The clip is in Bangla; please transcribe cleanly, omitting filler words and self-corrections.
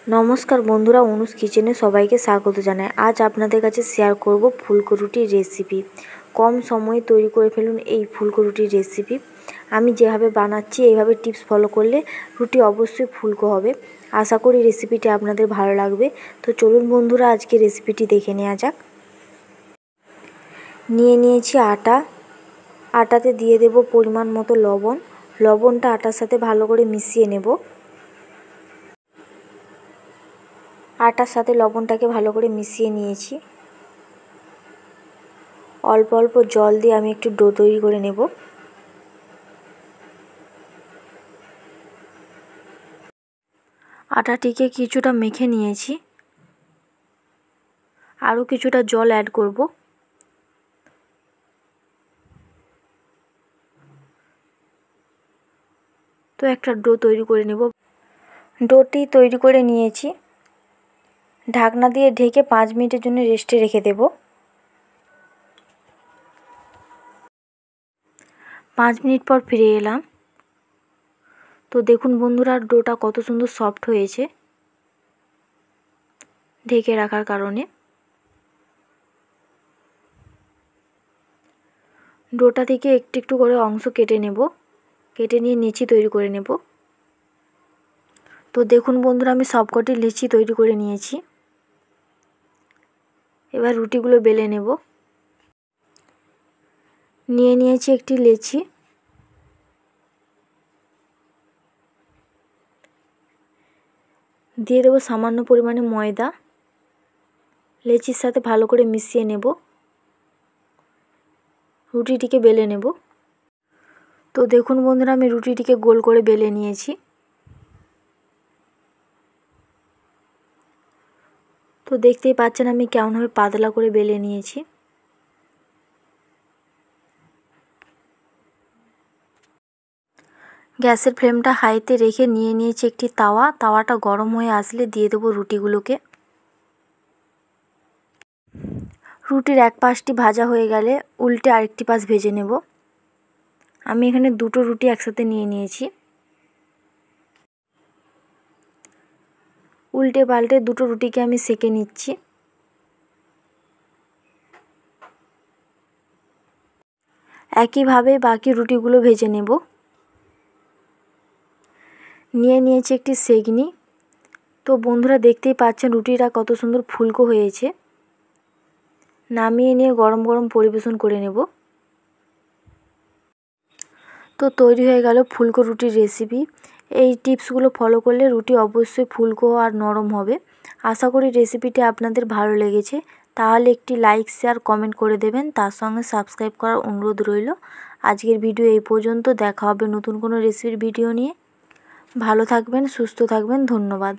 নমস্কার বন্ধুরা, অনুজ কিচেনে সবাইকে স্বাগত জানাই। আজ আপনাদের কাছে শেয়ার করব ফুলকো রুটির রেসিপি। কম সময়ে তৈরি করে ফেলুন এই ফুলকো রুটির রেসিপি। আমি যেভাবে বানাচ্ছি এইভাবে টিপস ফলো করলে রুটি অবশ্যই ফুলকো হবে। আশা করি রেসিপিটি আপনাদের ভালো লাগবে। তো চলুন বন্ধুরা, আজকে রেসিপিটি দেখে নেওয়া যাক। নিয়ে নিয়েছি আটা। আটাতে দিয়ে দেব পরিমাণ মতো লবণ। লবণটা আটার সাথে ভালো করে মিশিয়ে নেব। আটার সাথে লবণটাকে ভালো করে মিশিয়ে নিয়েছি। অল্প অল্প জল দিয়ে আমি একটু ডো তৈরি করে নেব। আটাটিকে কিছুটা মেখে নিয়েছি, আরও কিছুটা জল অ্যাড করব। তো একটা ডো তৈরি করে নেব। ডোটি তৈরি করে নিয়েছি। ঢাকনা দিয়ে ঢেকে 5 মিনিটের জন্য রেস্টে রেখে দেব। 5 মিনিট পর ফিরে এলাম। তো দেখুন বন্ধুরা, ডোটা কত সুন্দর সফট হয়েছে ঢেকে রাখার কারণে। ডোটা থেকে একটু একটু করে অংশ কেটে নেব, কেটে নিয়ে লিচি তৈরি করে নেব। তো দেখুন বন্ধুরা, আমি সবকটি লিচি তৈরি করে নিয়েছি। এবার রুটিগুলো বেলে নেব। নিয়ে নিয়েছি একটি লেচি। দিয়ে দেবো সামান্য পরিমাণে ময়দা। লেচির সাথে ভালো করে মিশিয়ে নেব। রুটিটিকে বেলে নেব। তো দেখুন বন্ধুরা, আমি রুটিটিকে গোল করে বেলে নিয়েছি। তো দেখতেই পাচ্ছেন আমি কেমনভাবে পাতলা করে বেলে নিয়েছি। গ্যাসের ফ্লেমটা হাইতে রেখে নিয়ে নিয়েছি একটি তাওয়া। তাওয়াটা গরম হয়ে আসলে দিয়ে দেবো রুটিগুলোকে। রুটির এক পাশটি ভাজা হয়ে গেলে উল্টে আরেকটি পাশ ভেজে নেব। আমি এখানে দুটো রুটি একসাথে নিয়ে নিয়েছি। উল্টে পাল্টে দুটো রুটিকে আমি সেঁকে নিচ্ছি। একইভাবে বাকি রুটিগুলো ভেজে নেব। নিয়ে নিয়েছি একটি সেকনি। তো বন্ধুরা দেখতেই পাচ্ছেন রুটিটা কত সুন্দর ফুলকো হয়েছে। নামিয়ে নিয়ে গরম গরম পরিবেশন করে নেব। তো তৈরি হয়ে গেল ফুলকো রুটির রেসিপি। এই টিপসগুলো ফলো করলে রুটি অবশ্যই ফুলকো আর নরম হবে। আশা করি রেসিপিটি আপনাদের ভালো লেগেছে। তাহলে একটি লাইক, শেয়ার, কমেন্ট করে দেবেন। তার সঙ্গে সাবস্ক্রাইব করার অনুরোধ রইল। আজকের ভিডিও এই পর্যন্ত। দেখা হবে নতুন কোনো রেসিপির ভিডিও নিয়ে। ভালো থাকবেন, সুস্থ থাকবেন। ধন্যবাদ।